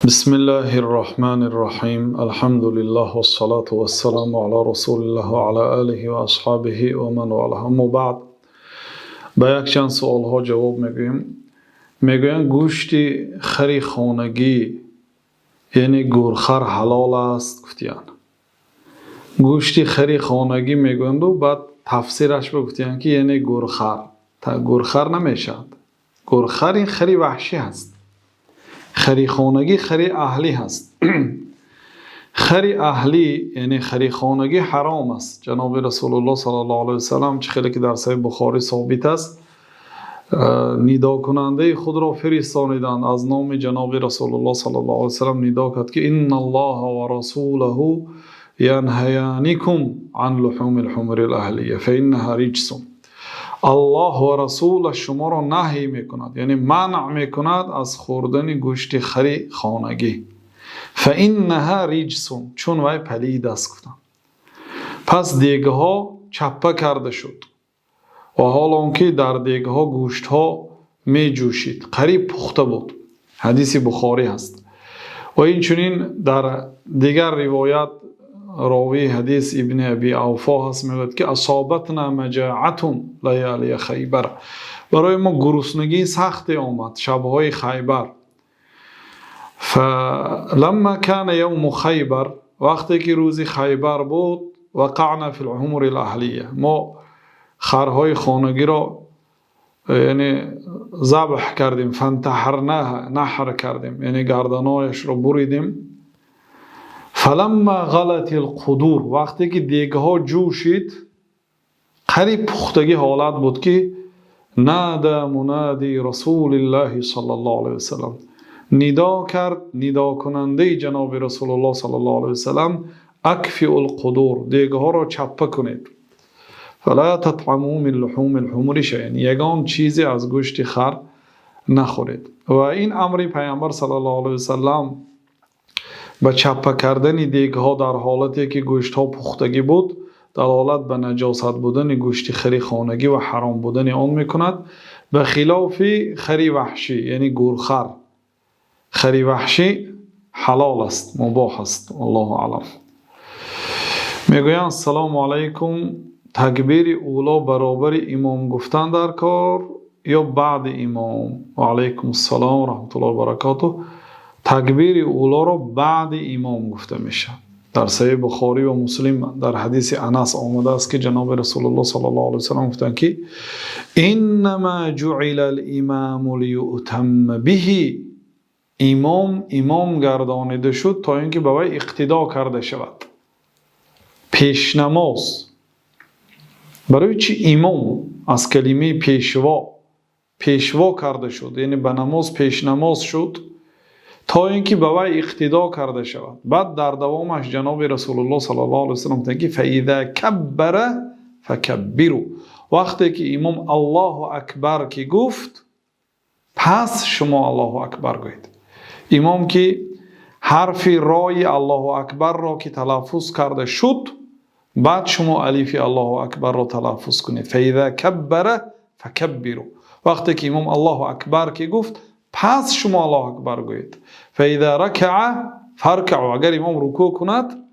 بسم الله الرحمن الرحیم. الحمد لله والصلاة والسلام على رسول الله و علی آله و اصحابه و من والاه. اما بعد با یک چند سوال ها جواب میگویم. میگویند گوشت خری خانگی یعنی گورخر حلال است گفتیان. گوشت خری خانگی میگویند و بعد تفسیرش بگفتیان که یعنی گورخر. گورخر نمیشد. گورخر این خری وحشی هست. خری خانگی خری اهلی هست. خری اهلی یعنی خری خانگی حرام است. جناب رسول الله صلی الله علیه و سلم چه خیلی که در صحیح بخاری ثابت است، ندا کننده خود را فرستانیدند از نام جناب رسول الله صلی الله علیه و سلم ندا کرد که ان الله و رسوله ینهیانکم عن لحوم الحمر الاهلیه فانها رجس. الله و رسول شما را نهی میکند، یعنی منع میکند از خوردن گوشت خری خانگی. فانها رجس، چون وی پلید است گفتند. پس دیگه ها چپه کرده شد و حالا که در دیگه ها گوشت ها می جوشید، قریب پخته بود. حدیث بخاری هست. و این چنین در دیگر روایت راوی حدیث ابن ابی اوفا هست، میگوید که اصابتنا مجاعتون لیالی خیبر، برای ما گرسنگی سخت آمد شبهای خیبر. فلما کان یوم خیبر، وقتی که روز خیبر بود، وقعنا فی الحمر الاهلیه، ما خرهای خانگی را یعنی ذبح کردیم. فانتحرناها، نحر کردیم یعنی گردنایش را بریدیم. فلما غلت القدور، وقتی که دیگه ها جوشید، قریب پختگی حالت بود که نادا منادی رسول الله صلی الله علیه وسلم، ندا کرد ندا کننده جناب رسول الله صلی الله علیه وسلم، اکفی القدور، دیگه ها را چپه کنید. فلا تطعموا من لحوم الحمر شیئا، یگان چیزی از گوشت خر نخورید. و این امر پیامبر صلی الله علیه وسلم به چپه کردن دیگه ها در حالتی که گوشت ها پختگی بود دلالت به نجاست بودن گوشت خری خانگی و حرام بودن آن میکند، به خلاف خری وحشی یعنی گورخر. خری وحشی حلال است، مباح است. الله اعلم. میگویند السلام علیکم، تکبیر اولا برابر امام گفتن در کار یا بعد امام؟ و علیکم السلام و رحمت الله و برکاته. تکبیر اولا را بعد امام گفته میشه. در صحیح بخاری و مسلم در حدیث انس آمده است که جناب رسول الله صلی الله علیه و سلم گفتند که انما جعل الامام لیؤتم به، امام گردانیده شد تا اینکه به وی اقتدا کرده شود. پیش نماز. برای چی امام از کلمه پیشوا کرده شد، یعنی به نماز پیش نماز شد تا اینکه به وی اقتدا کرده شود. بعد در دوامش جناب رسول الله صلی الله علیه و سلم گفت که فاذا کبر فکبروا، وقتی که امام الله اکبر که گفت پس شما الله اکبر گویید. امام که حرف رای الله اکبر را که تلفظ کرده شد، بعد شما الف الله اکبر را تلفظ کنید. فاذا کبر فکبروا، وقتی که امام الله اکبر که گفت پس شما الله اکبر گویید. فاذا رکع فارکعوا، اگر امام رکوع کند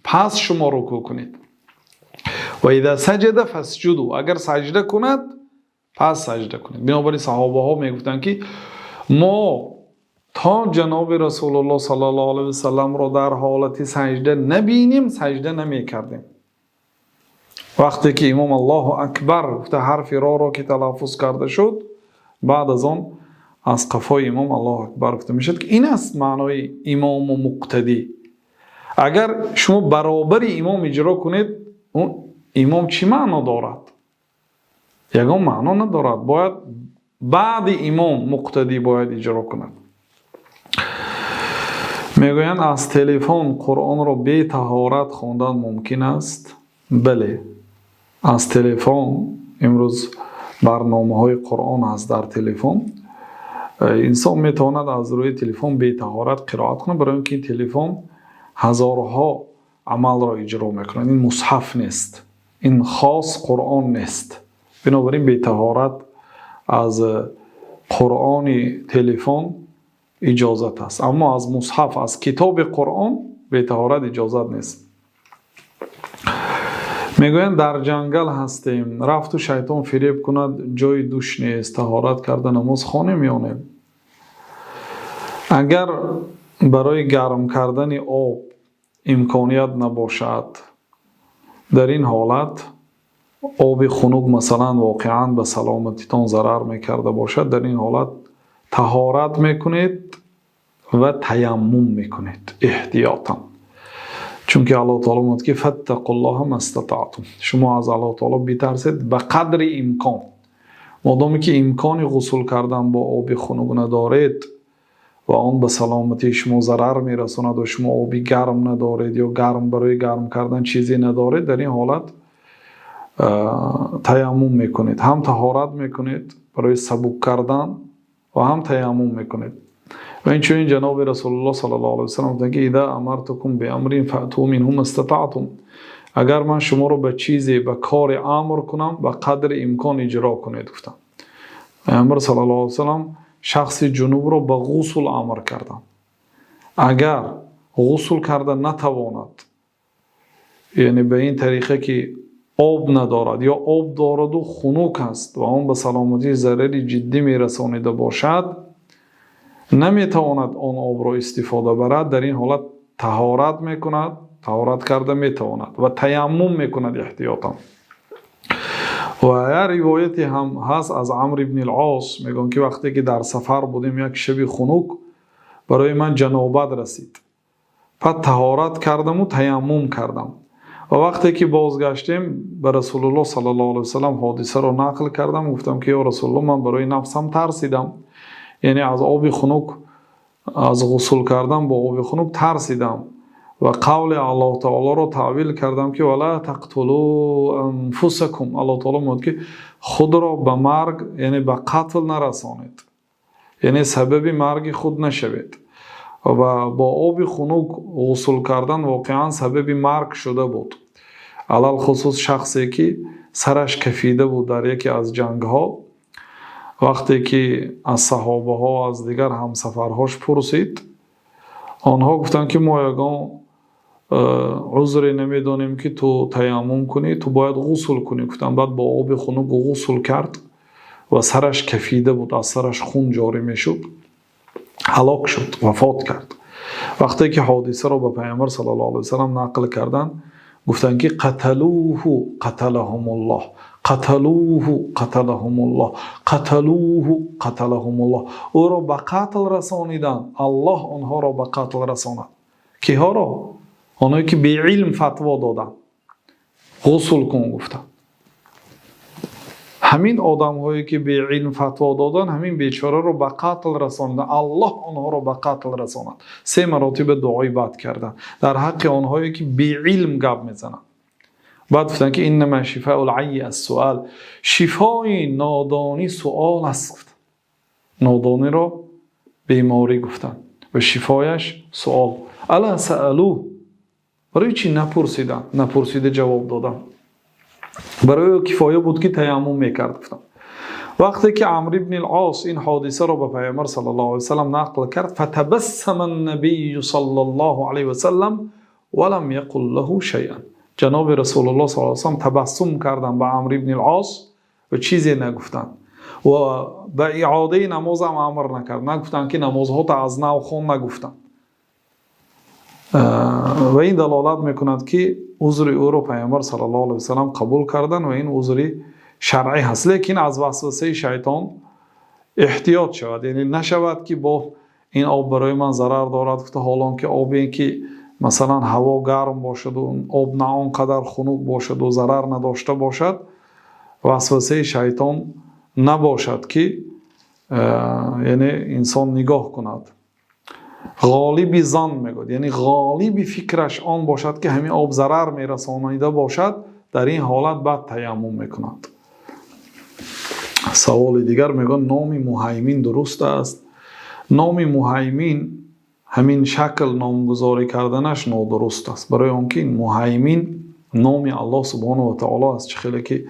پس شما رکوع کنید. و اذا سجد فاسجدوا، اگر سجده کند پس سجده کنید. بنابراین صحابه ها میگفتند که ما تا جناب رسول الله صلی الله علیه و سلم را در حالت سجده نبینیم سجده نمیکردیم. وقتی که امام الله اکبر گفته حرف را که تلفظ کرده شد، بعد از آن از قفای امام الله اکبر گفته میشد که این است معنای امام و مقتدی. اگر شما برابر امام اجرا کنید، اون امام چی معنا دارد؟ یگان معنا ندارد. باید بعد امام مقتدی باید اجرا کند. میگویند از تلفن قرآن را بی طهارت خواندن ممکن است؟ بله، از تلفن امروز برنامه های قرآن هست در تلفن. انسان میتواند از روی تلفن بی طهارت قرائت کنه، برای اینکه این تلفن هزارها عمل را اجرا میکنه. این مصحف نیست، این خاص قرآن نیست. بنابراین بی طهارت از قرآن تلفن اجازت است، اما از مصحف، از کتاب قرآن به طهارت اجازت نیست. میگویند در جنگل هستیم، رفت و شیطان فریب کند جای دوش نیست، طهارت کرده نماز خانه میانیم. اگر برای گرم کردن آب امکانیت نباشد، در این حالت آب خنک مثلا واقعا به سلامتیتان ضرر میکرده باشد، در این حالت طهارت میکنید و تیمم میکنید احتیاطا. چون که الله تعالی میگه که فاتقوا الله ما استطعتم، شما از الله تعالی بترسید به قدر امکان. مادامی که امکان غسل کردن با آب خنک ندارید و آن به سلامتی شما ضرر میرساند و شما آبی گرم ندارید یا گرم برای گرم کردن چیزی ندارید، در این حالت تیمم میکنید، هم طهارت میکنید برای سبک کردن و هم تیمم میکنید. و این چون جناب رسول الله صلی الله علیه و سلم گفتند که اذا امرتکم بامر فاتوا منه ما استطعتم، اگر من شما رو به چیزی به کار امر کنم به قدر امکان اجرا کنید. گفتم پیامبر صلی الله علیه و سلم شخص جنوب رو به غسل امر کردند. اگر غسل کرده نتواند، یعنی به این طریقه که آب ندارد یا آب دارد و خنک است و آن به سلامتی ضرری جدی میرسانیده باشد، نمیتواند آن آب را استفاده برد، در این حالت طهارت میکند، طهارت کرده میتواند و تیمم میکند احتیاطا. و یه روایتی هم هست از عمرو بن العاص، میگن که وقتی که در سفر بودیم یک شب خنک برای من جنابت رسید، پس طهارت کردم و تیمم کردم و وقتی که بازگشتیم به رسول الله صلی الله علیه و سلم حادثه رو نقل کردم. گفتم که یا رسول الله من برای نفسم ترسیدم، یعنی از آب خنک، از غسل کردم با آب خنک ترسیدم و قول الله تعالی رو تعویل کردم که ولا تقتلوا انفسکم، الله تعالی میگه که خود را به مرگ یعنی به قتل نرسانید، یعنی سبب مرگ خود نشوید. و با آب خنک غسل کردن واقعا سبب مرگ شده بود، علل خصوص شخصی که سرش کفیده بود در یکی از جنگ ها. وقتی که از صحابه ها از دیگر همسفرهاش پرسید، آنها گفتن که ما یگان عذری نمیدانیم که تو تیمم کنی، تو باید غسل کنی. گفتن بعد با آب خنک غسل کرد و سرش کفیده بود، از سرش خون جاری میشد، هلاک شد، وفات کرد. وقتی که حادثه را به پیامبر صلی الله علیه و سلم نقل کردن، گفتن که قتلوه قتلهم الله، قتلوه قتلهم الله، قتلوه قتلهم الله، او را به قتل رسانیدن، الله آنها را به قتل رساند. کیها را؟ آنهایی که به علم فتوا دادن غسل کن گفتن. همین آدم هایی که به علم فتوا دادن همین بیچاره رو به قتل رساندن، الله آنها رو به قتل رساند. 3 مراتب دعای بد کردن در حق آنهایی که به علم گپ میزنن. بعد گفتن که انما شفاء العی السؤال، شفای نادانی سؤال است. نادانی را بیماری گفتن و شفایش سؤال. الا سألوه، برای چی نپرسیدن؟ نپرسیده جواب دادن. برای او کفایه بود که تیمم میکرد. گفتم وقتی که عمرو بن العاص این حادثه را به پیامبر صلی الله علیه و سلم نقل کرد، فتبسم النبی صلی الله علیه و سلم ولم یقل له شیئا، جناب رسول الله صلی الله علیه و سلم تبسم کردند به عمرو بن العاص و چیزی نگفتند و به اعاده نماز هم امر نکرد، نگفتند که نمازها تا از نو خوان، نگفتند. و این دلالت میکند که عذر او را پیامبر صلی الله علیه و سلم قبول کردن و این عذر شرعی هست. لیکن از وسوسه شیطان احتیاط شود، یعنی نشود که با این آب برای من ضرر دارد، گفته حالان که آبی که مثلا هوا گرم باشد و آب نه آنقدر خنک باشد و ضرر نداشته باشد، وسوسه شیطان نباشد که یعنی انسان نگاه کند. غالبی ظن میگوید، یعنی غالبی فکرش آن باشد که همین آب ضرر میرسانیده باشد، در این حالت بعد تیمم میکند. سوال دیگر میگن نام مهیمن درست است؟ نام مهیمن همین شکل نامگذاری کردنش نادرست است، برای آنکه این مهیمن نام الله سبحانه و تعالی است. چه خیلی که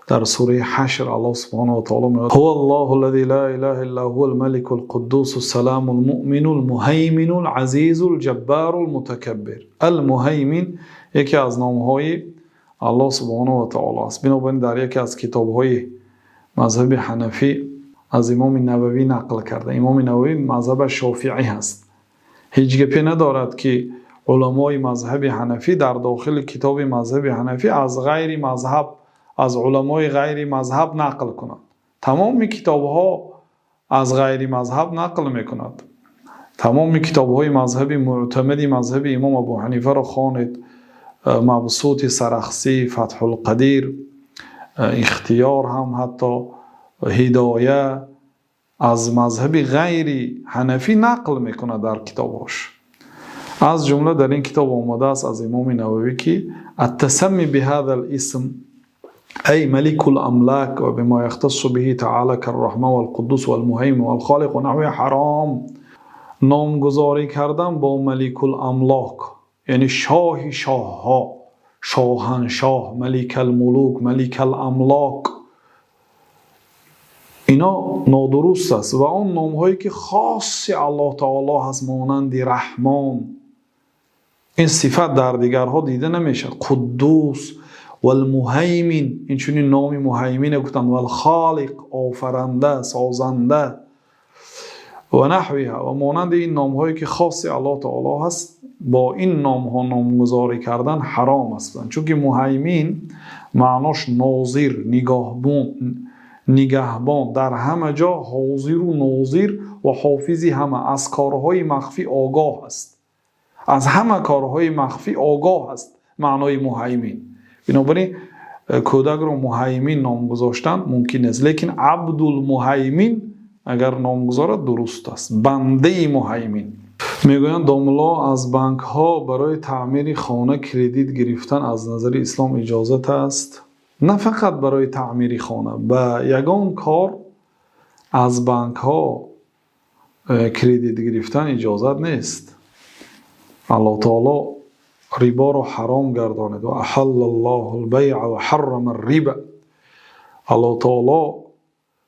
در سوره حشر الله سبحانه و تعالی میگه هو الله الذي لا اله الا هو الملك القدوس السلام المؤمن المهيمن العزيز الجبار المتكبر. المهيمن یکی از نامهای الله سبحانه و تعالی است. بنابراین در یکی از کتابهای مذهب حنفی از امام نووی نقل کرده. امام نووی مذهب شافعی هست. هیچ گپی ندارد که علمای مذهب حنفی در داخل کتاب مذهب حنفی از غیر مذهب، از علمای غیر مذهب نقل کنند. تمام کتاب ها از غیر مذهب نقل میکند. تمام کتاب های مذهب معتمد مذهب امام ابو حنیفه را خوانید. مبسوط سرخسی، فتح القدیر، اختیار هم حتی هدایه از مذهب غیر حنفی نقل میکنه در کتاباش. از جمله در این کتاب آمده است از امام نووی که التسمی بهذا الاسم ای ملک الاملاک و بما یختص به تعالی كالرحمن والقدوس والمهيمن والخالق و نحو حرام. نامگذاری کردن با ملک الاملاک یعنی شاه شاهها، شاهنشاه، ملک الملوک، ملک الاملاک، اینا نادرست است و آن نام هایی که خاص الله تعالی هست مانند رحمان، این صفت در دیگرها دیده نمیشه. قدوس و المهیمن، این چونین نام مهیمن گفتن، و الخالق آفرنده، سازنده و نحوها و مانند این نام هایی که خاص الله تعالی هست، با این نام ها نامگذاری کردن حرام است. چون که مهیمن معناش ناظر، نگهبان، در همه جا حاضر و ناظر و حافظی همه، از کارهای مخفی آگاه است، از همه کارهای مخفی آگاه است معنای مهیمن. بنابراین کودک رو مهیمن نام گذاشتن ممکن است، لیکن عبدالمهیمن اگر نام گذارد درست است، بنده مهیمن. میگویند داملا از بانک ها برای تعمیر خانه کردیت گرفتن از نظر اسلام اجازت است؟ نه فقط برای تعمیر خانه، به یگان کار از بانک ها کردیت گرفتن اجازت نیست. الله تعالی ربا رو حرام گردانید و احل الله البیع و حرم الربا. الله تعالی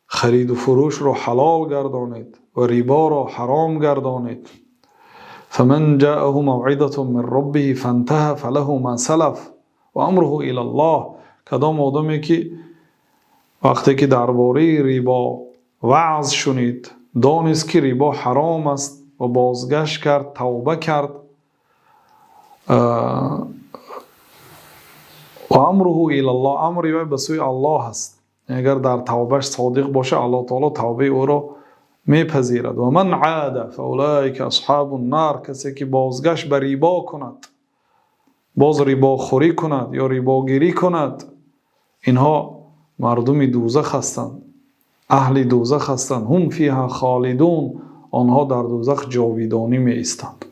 خرید و فروش رو حلال گردانید و ربا رو حرام گردانید. فمن جاءه موعظة من ربه فانتهى فله ما سلف و امره الى الله. کدام آدمی که وقتی که درباره ربا وعظ شنید دانست که ربا حرام است و بازگشت کرد، توبه کرد، و امره الى الله، امر او به سوی الله است. اگر در توبهش صادق باشه الله تعالی توبه او را میپذیرد. و من عاد فاولئک اصحاب النار، کسی که بازگشت به ربا کند، باز ربا خوری کند یا ربا گیری کند، اینها مردم دوزخ هستند، اهل دوزخ هستند. هم فیها خالدون، آنها در دوزخ جاویدانی می ایستند.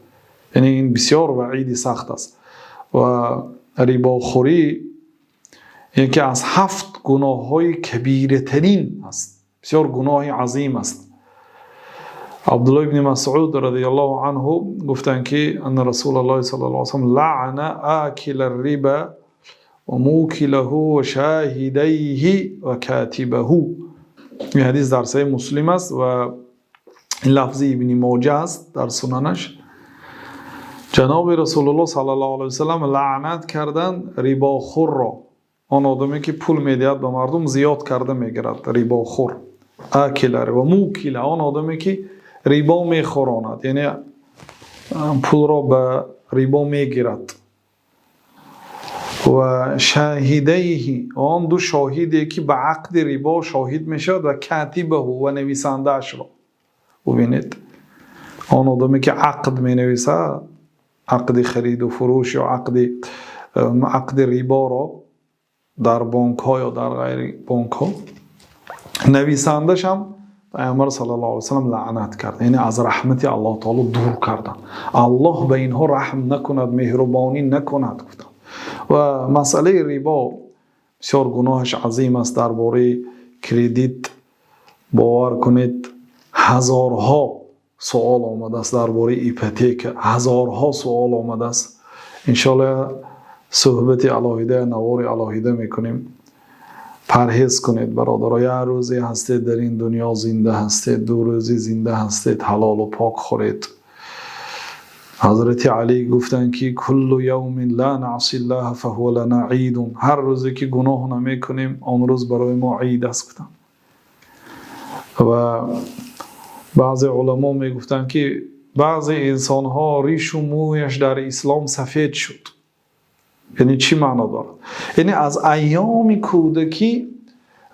یعنی این بسیار وعید سخت است. و ربا خوری یکی از 7 گناه های کبیره ترین است، بسیار گناه عظیم است. عبدالله ابن مسعود رضی الله عنه گفتند که ان رسول الله صلی الله علیه وسلم لعن آکل الربا و موکله و شاهدیه و کاتبه. این حدیث در صحیح مسلم است و این لفظ ابن ماجه است در سننش. جناب رسول الله صلی الله علیه وسلم لعنت کردن ربا خور را، آن آدمی که پول میدهد به مردم زیاد کرده میگیرد، ربا خور. آکل و موکل، آن آدمی که ربا میخوراند، یعنی پول را به ربا میگیرد. و شاهدیه، آن 2 شاهدی که به عقد ربا شاهد میشد، و کاتبه و نویسنده اش را. ببینید آن آدمی که عقد می نویسه، عقد خرید و فروش یا عقد ربا را در بانک ها یا در غیر بانک ها، نویسندش هم پیامبر صلی الله علیه و سلم لعنت کرد، یعنی از رحمت الله تعالی دور کردن. الله به اینها رحم نکند، مهربانی نکند گفتن. و مسئله ربا بسیار گناهش عظیم است. درباره کردیت باور کنید هزارها سوال آمده است، درباره ایپوتک هزارها سوال آمده است. انشالله صحبت علاهیده، نوار علاهیده میکنیم پرهیز کنید برادر. یا روزی هستید در این دنیا زنده هستید، دو روزی زنده هستید، حلال و پاک خورید. حضرت علی گفتن که کل یوم لا نعصی الله فهو لنا عید. هر روزی که گناه نمی کنیم آن روز برای ما عید است. و بعضی علما می گفتن که بعضی انسان ها ریش و مویش در اسلام سفید شد. یعنی چی معنا دارد؟ یعنی از ایام کودکی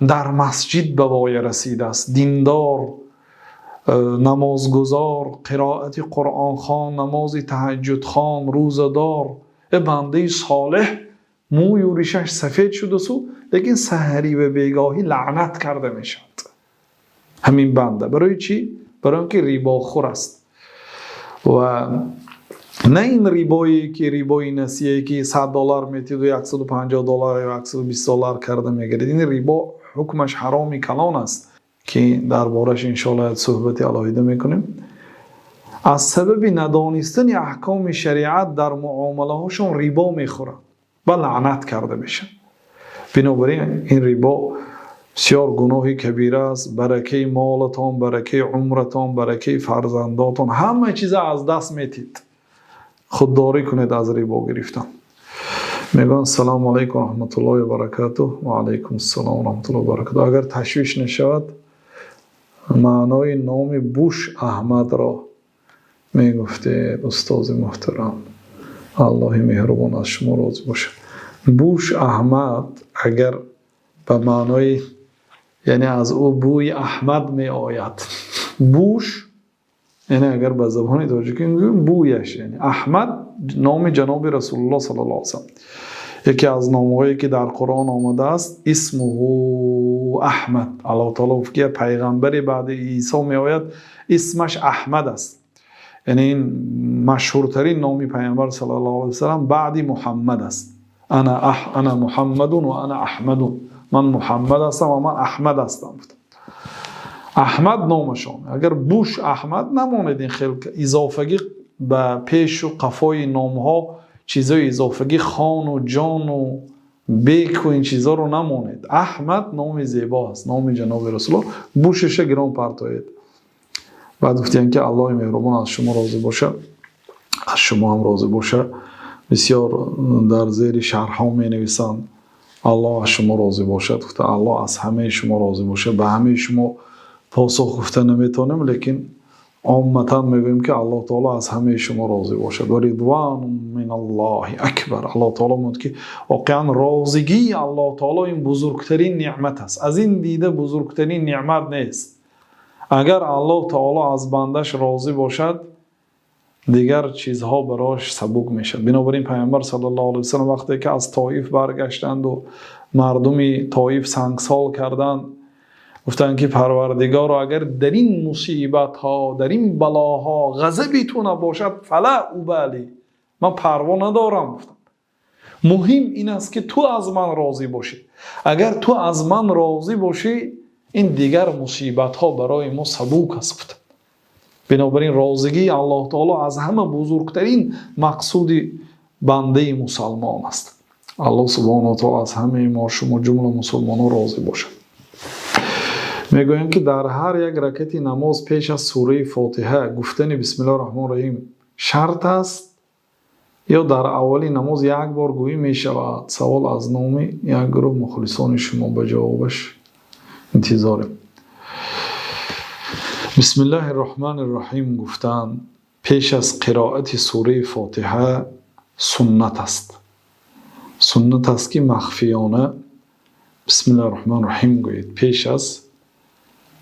در مسجد به وای رسیده است، دیندار، نمازگزار، قرائت قرآن خوان، نماز تهجد خوان، روزدار، بنده صالح، موی و ریشش سفید شده سو، لیکن سحری و بیگاهی لعنت کرده می شود همین بنده. برای چی؟ برای اینکه ریبا خور است. و نه این ریبایی که ریبای نسیه که $100 میتید و $150 یا $120 کرده میگیرید. این ریبا حکمش حرامی کلان است که دربارش انشاءالله صحبت علاوه میکنیم. از سبب ندانستن احکام شریعت در معامله هاشون ریبا میخورن و لعنت کرده میشن. بنابراین این ریبا بسیار گناهی کبیره است. برکه مالتان، برکه عمرتان، برکه فرزنداتان، همه چیز از دست میتید. خودداری کنید از ریبا گرفتن. میگن سلام علیکم و رحمت الله و برکاته. و علیکم السلام و رحمت الله و برکاته. اگر تشویش نشود معنای نام بوش احمد را میگفته استاد محترم، الله مهربان از شما راضی باشه. بوش احمد اگر به معنای یعنی از او بوی احمد می آید. بوش یعنی اگر به زبان تاجیکی بویش، یعنی احمد نام جناب رسول الله صلی الله علیه و سلم. یکی از نامهایی که در قرآن آمده است اسمه احمد. الله تعالی گفته پیغمبری بعد عیسی می آید اسمش احمد است. یعنی این مشهورترین نامی پیامبر صلی الله علیه و سلم بعد محمد است. انا محمد و انا احمد. من محمد هستم و من احمد هستم. احمد نامشان. اگر بوش احمد نماند این خیلی اضافگی به پیش و قفای نامها، چیزای اضافگی خان و جان و بیک و این چیزا رو نماند. احمد نام زیبا است، نام جناب رسول الله. بوشش گران پرتاید. بعد گفتیم که الله مهربان از شما راضی باشه، از شما هم راضی باشه. بسیار در زیر شرح ها می نویسند الله از شما راضی باشد. گفته الله از همه شما راضی باشه. به همه شما پاسخ گفته نمیتونیم، لیکن عامتا میگویم که الله تعالی از همه شما راضی باشد. و رضوان من الله اکبر. الله تعالی میگه که واقعا راضیگی الله تعالی این بزرگترین نعمت است. از این دیده بزرگترین نعمت نیست. اگر الله تعالی از بندش راضی باشد دیگر چیزها براش سبک میشد. بنابراین پیامبر صلی الله علیه و سلم وقتی که از طائف برگشتند و مردم طائف سنگسار کردند، گفتند که پروردگار اگر در این مصیبت ها، در این بلاها غضبی تو نباشد فلا ابالی، من پروا ندارم. گفتم مهم این است که تو از من راضی باشی. اگر تو از من راضی باشی این دیگر مصیبت ها برای ما سبک است. بنابراین راضیگی الله تعالی از همه بزرگترین مقصود بنده مسلمان است. الله سبحانه و تعالی از همه ما شما جمله مسلمانان راضی باشه. میگویم که در هر یک رکعت نماز پیش از سوره فاتحه گفتن بسم الله الرحمن الرحیم شرط است یا در اولی نماز یک بار گویی می شود؟ سوال از نام یک گروه مخلصان شما به جوابش انتظاریم. بسم الله الرحمن الرحیم گفتن پیش از قرائت سوره فاتحه سنت است. سنت است که مخفیانه بسم الله الرحمن الرحیم گویید پیش از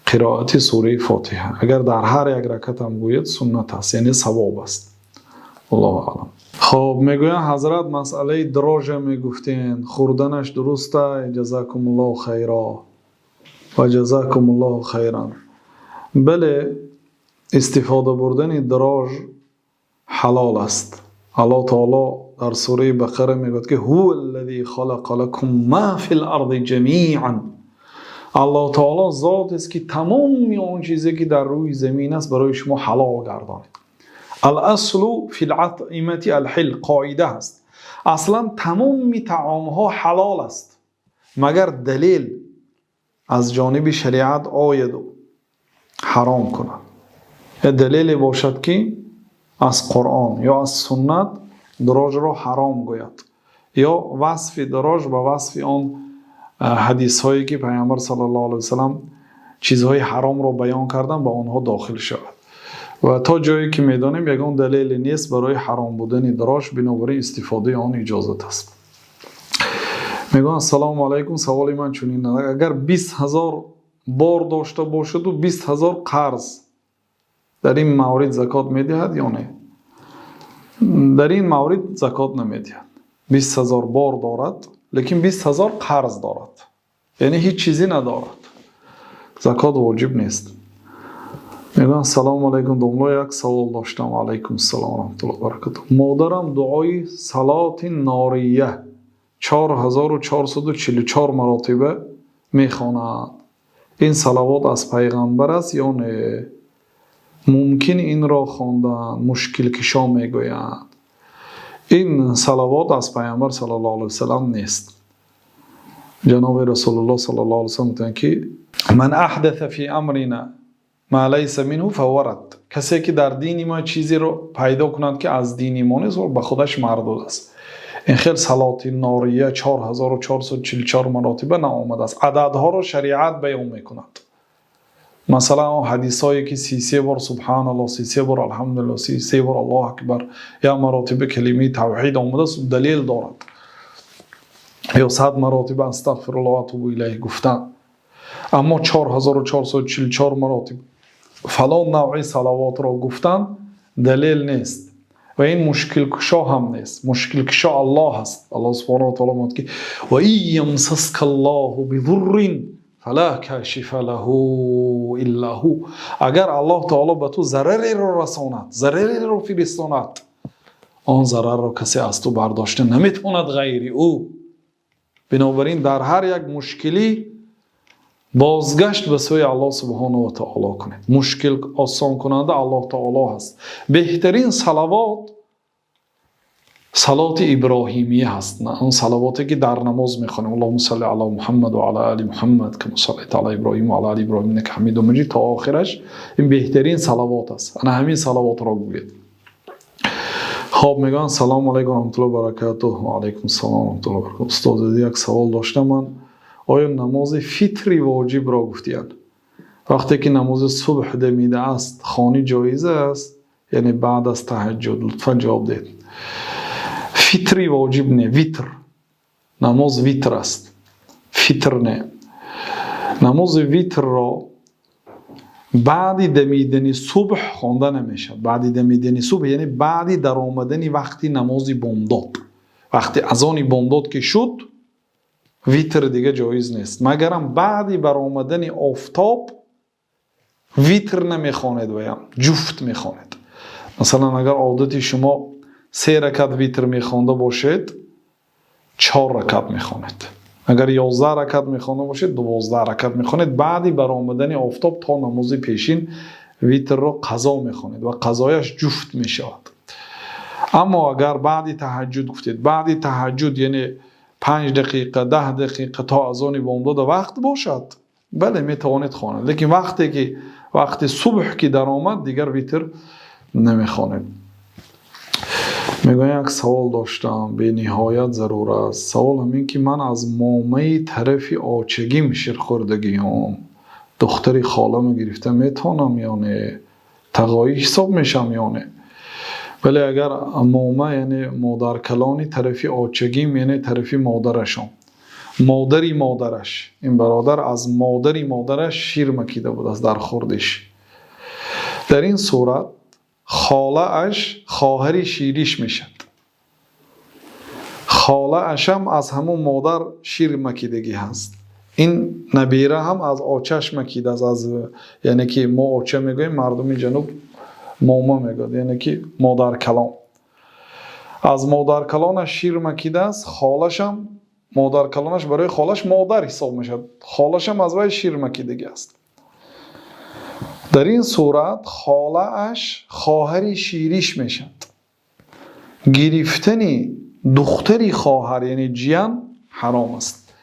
قرائت سوره فاتحه. اگر در هر یک رکعت هم گویید سنت است، یعنی ثواب است. الله اعلم. خب میگوین حضرت مسئله دراج میگفتین خوردنش درسته؟ جزاکم الله خیرا و جزاکم الله خیرا. بله، استفاده بردن دراج حلال است. الله تعالی در سوره بقره میگوید که هو الذی خلق لكم ما فی الارض جمیعا. الله تعالی ذات است که تمام اون چیزی که در روی زمین است برای شما حلال گردانید. الاصل فی الاطعمه الحل. قاعده است اصلا تمام طعام ها حلال است مگر دلیل از جانب شریعت آید و حرام کند. دلیلی باشد که از قرآن یا از سنت دراج را حرام گوید یا وصف دراج به وصف آن حدیث هایی که پیامبر صلی الله علیه وسلم چیزهای حرام را بیان کردن به آنها داخل شود. و تا جایی که میدانیم یگان دلیل نیست برای حرام بودن دراج، بنابراین استفاده آن اجازت است. میگن السلام علیکم، سوال من چنین است: اگر 20,000 بار داشته باشد و 20,000 قرض، در این مورد زکات میدهد یا نه؟ در این مورد زکات نمیدهد. 20,000 بار دارد لیکن 20,000 قرض دارد، یعنی هیچ چیزی ندارد، زکات واجب نیست. میگن سلام علیکم دوملا، یک سوال داشتم. علیکم السلام و رحمت الله و برکاته. مادرم دعای صلات ناریه 4444 مراتبه میخواند. این صلوات از پیغمبر است یا نه؟ ممکن این را خواندن مشکل کشا میگویند. این صلوات از پیامبر صلی الله علیه وسلم نیست. جناب رسول الله صلی الله علیه وسلم میگن که من احدث فی امرنا ما لیس منه فهو رد. کسی که در دین ما چیزی رو پیدا کند که از دین ما نیست به خودش مردود است. این خیلی صلات ناریه 4444 مراتبه نآمده است. عددها رو شریعت بیان میکند. مثلا حدیث هایی که 33 بار سبحان الله، 33 بار الحمدلله، 33 بار الله اکبر یا مراتب کلمه توحید آمده است، دلیل دارد. یا 100 مراتب استغفر الله و اتوب الیه گفتن. اما 4444 مراتب فلان نوع صلوات را گفتن دلیل نیست و این مشکل کشا هم نیست. مشکل کشا الله هست. الله سبحانه و تعالی میگه که و ان یمسسک الله بضر فلا کاشف له الا هو. اگر الله تعالی به تو ضرری را رساند، ضرری را فرستاند، آن ضرر را کسی از تو برداشته نمیتواند غیر او. بنابراین در هر یک مشکلی بازگشت به سوی الله سبحانه و تعالی کنید. مشکل آسان کننده الله تعالی هست. بهترین صلوات صلات ابراهیمی هست، نه اون صلواتی که در نماز میخوانیم اللهم صل علی محمد و علی آل محمد کما صلیت علی ابراهیم و علی آل ابراهیم انک حمید مجید تا آخرش. این بهترین صلوات است. انا همین صلوات را بگویید. خب میگن سلام علیکم و رحمت الله و برکاته. و علیکم السلام و رحمت الله و برکاته. استاد یک سوال داشتم من. آیا نماز فطری واجب را گفتید؟ وقتی که نماز صبح دمیده است خوانی جایز است یعنی بعد از تهجد؟ لطفا جواب دهید. فطری واجب نه، ویتر. نماز ویتر است، فطر نه. نماز ویتر را بعد دمیدن صبح خوانده نمیشه. بعد دمیدن صبح یعنی بعد در آمدن وقتی نماز بامداد، وقتی اذان بامداد که شد ویتر دیگه جایز نیست. مگرم بعدی بر آمدن آفتاب ویتر نمیخواند ویم جفت میخواند. مثلا اگر عادت شما 3 رکعت ویتر میخوانده باشید 4 رکعت میخواند. اگر 11 رکعت میخوانده باشید 12 رکعت میخواند. بعدی بر آمدن آفتاب تا نماز پیشین ویتر را قضا میخواند و قضایش جفت میشود. اما اگر بعدی تهجد گفتید، بعدی تهجد یعنی 5 دقیقه 10 دقیقه تا اذان بامداد وقت باشد، بله میتوانید خواند. لیکن وقتی که وقت صبح که در آمد دیگر ویتر نمیخواند. میگویم یک سوال داشتم به نهایت ضرور است. سوال همین که من از مامه طرف آچگیم شیرخوردگیم، دختری خالم گرفته، میتونم یا نه؟ تقایی حساب میشم یا نه؟ ولی اگر مامه یعنی مادر کلانی طرفی آچگیم یعنی طرفی مادرشم، مادری مادرش، این برادر از مادری مادرش شیر مکیده بود است در خوردش، در این صورت خاله اش خواهر شیریش میشد. خاله اشم از همون مادر شیر مکیدگی هست. این نبیره هم از آچش مکیده است. از یعنی که ما آچه میگویم، مردم جنوب ماما میگوید، یعنی که مادر کلان. از مادر کلانش شیر مکیده است. خالش هم مادر کلانش برای خالش مادر حساب میشد. خالش هم از وی شیر مکیدگی است. در این صورت خاله اش خواهر شیریش میشد. گرفتنی دختری خواهر یعنی جیان حرام است.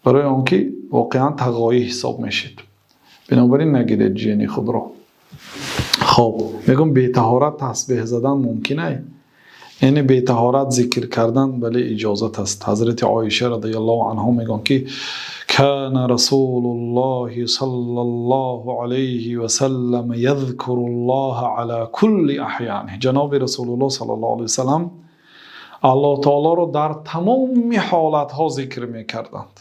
برای آنکه واقعا تقایی حساب میشید. بنابراین نگیرید جن خود را. خب میگم بی طهارت تسبیح زدن ممکنه؟ یعنی بی طهارت ذکر کردن بله اجازت است. حضرت عایشه رضی الله عنها میگن که کان رسول الله صلی الله علیه و سلم یذکر الله علی کل احیانه. جناب رسول الله صلی الله علیه و سلم الله تعالی رو در تمام حالت ها ذکر میکردند.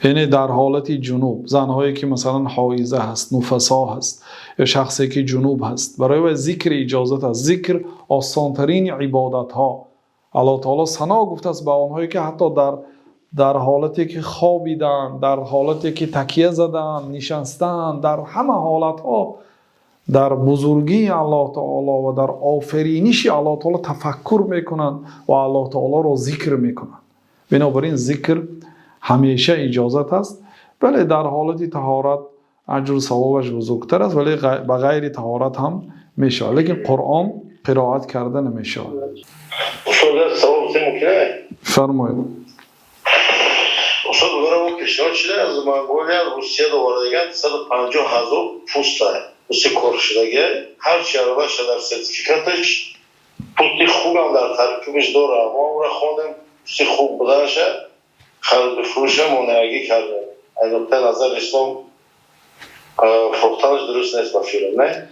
یعنی در حالت جنوب، زنهایی که مثلا حایضه هست، نفسا هست، یا شخصی که جنوب هست، برای ذکر اجازت است. ذکر آسانترین عبادت ها. الله تعالی ثنا گفته است به آنهایی که حتی در حالتی که خوابیدن، در حالتی که تکیه زدن، نشستن، در همه حالت ها در بزرگی الله تعالی و در آفرینش الله تعالی تفکر میکنن و الله تعالی را ذکر میکنن. بنابراین ذکر همیشه اجازت است. بله در حالت طهارت اجر و ثوابش بزرگتر است، ولی به غیر طهارت هم میشه. لیکن قرآن قرائت کرده نمیشه. استاد ثواب ممکنه؟ فرمایید. استاد دوباره اون پیشنهاد شده از منگولیا روسیه دوباره دیگه 150,000 پوست پوست کار شدگی هر چی علاوه شده در سرتیفیکاتش پوستی خوب هم در ترکیبش داره. ما اون را خواندیم پوستی خوب بودنشه خرید فروش مانعگی کرده. از نقطه نظر اسلام فروختنش درست نیست با فیلم نه؟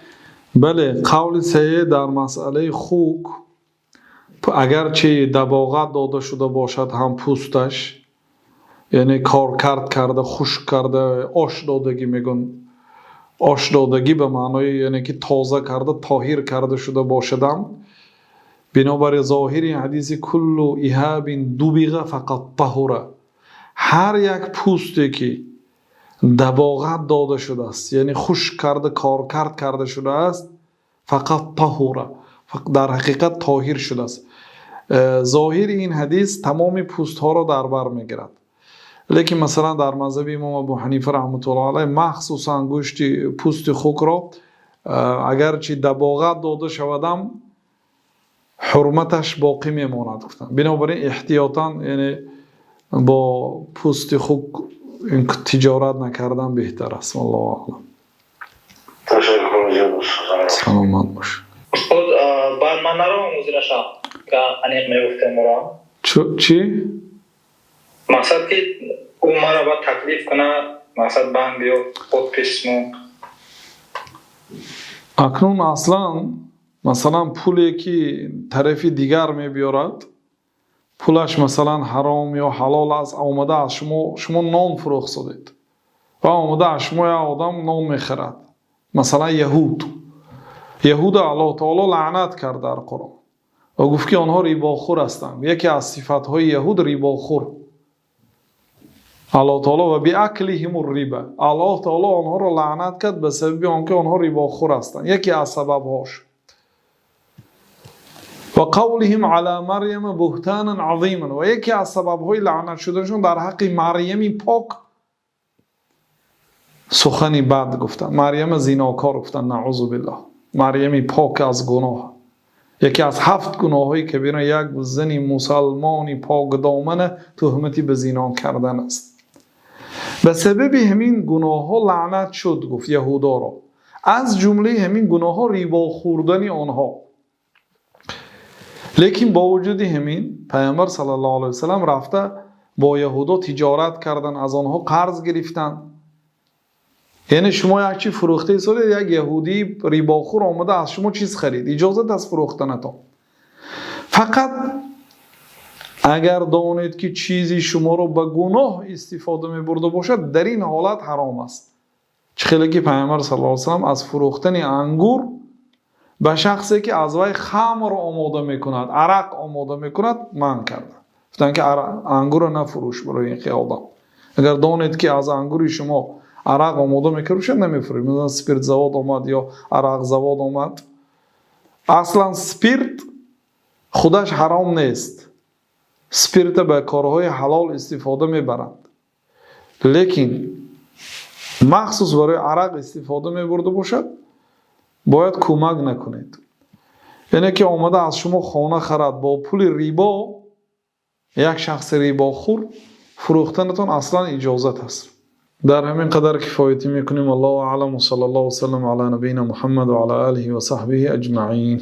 بله قول صحیح در مسئله خوک اگرچه دباغت داده شده باشد هم پوستش، یعنی کار کرده خشک کرده، آش دادگی میگن. آش دادگی به معنای یعنی که تازه کرده طاهر کرده شده باشدم. بنابر ظاهر این حدیث کل اهاب دوبیغه فقط طهوره. هر یک پوستی که دباغت داده شده است، یعنی خشک کرده کار کرده شده است، فقط طهوره، در حقیقت طاهر شده است. ظاهر این حدیث تمام پوست ها را در بر میگیرد. لیکن مثلا در مذهب امام ابو حنیفه رحمت الله علیه مخصوصا گوشت پوست خوک را اگرچه دباغت داده شودم حرمتش باقی میماند گفتن. بنابراین احتیاطاً یعنی با پوست خوک تجارت نکردن بهتر است. والله اعلم. تشکر. سلامت باش. استاد بعد من نروم مزرشم که انیق میگفتم مرا چی؟ مقصد که او مرا با تکلیف کنه، مقصد بند بیو خود پیشمون اکنون اصلا مثلا پولی که طرف دیگر میبیارد پولش مثلا حرام یا حلال است، آمده از شما نان فروخت سادید و آمده از شما یا آدم نان میخرد. مثلا یهود الله تعالی لعنت کرد در قرآن و گفت که آنها ریباخور هستند. یکی از صفتهای یهود ریباخور. الله تعالی و باکلهم الربا، الله تعالی آنها را لعنت کرد به سبب آنکه آنها ریباخور هستند. یکی از سببهاش و قولهم علی مریم بهتانا عظیما، و یکی از سببهای لعنت شدنشون در حق مریم پاک سخنی بد گفتن. مریم زیناکار گفتن، نعوذ بالله. مریم پاک از گناه. یکی از 7 گناهایی که بیرون یک زنی مسلمانی پاک دامن تهمتی به زنا کردن است. به سبب همین گناه ها لعنت شد گفت یهودا را. از جمله همین گناه ها ریبا خوردن آنها. لیکن با وجود همین پیامبر صلی الله علیه و سلم رفته با یهودا تجارت کردن، از آنها قرض گرفتن. یعنی شما یک چی فروخته ایستادید، یک یهودی ریباخور آمده از شما چیز خرید، اجازت از فروختنتان. فقط اگر دانید که چیزی شما رو به گناه استفاده می برده باشد، در این حالت حرام است. چخیلی که پیامبر صلی الله علیه و سلم از فروختن انگور به شخصی که از وی خمر آماده میکند، عرق آماده میکند منع کرده. گفتن که انگور رو نفروش برای این خیالدان. اگر دانید که از انگور شما عرق آماده میکروشد نمیفروشید. مثلا سپیرت زواد آمد یا عرق زواد آمد، اصلا سپیرت خودش حرام نیست. سپیرت به کارهای حلال استفاده میبرند، لیکن مخصوص برای عرق استفاده میبرده باشد باید کمک نکنید. یعنی که آمده از شما خانه خرد با پول ریبا، یک شخص ریبا خور فروختنتان اصلا اجازت است. در همین قدر کفایتی میکنیم. الله اعلم و صلی الله وسلم علی نبینا محمد و علی آله و صحبه اجمعین.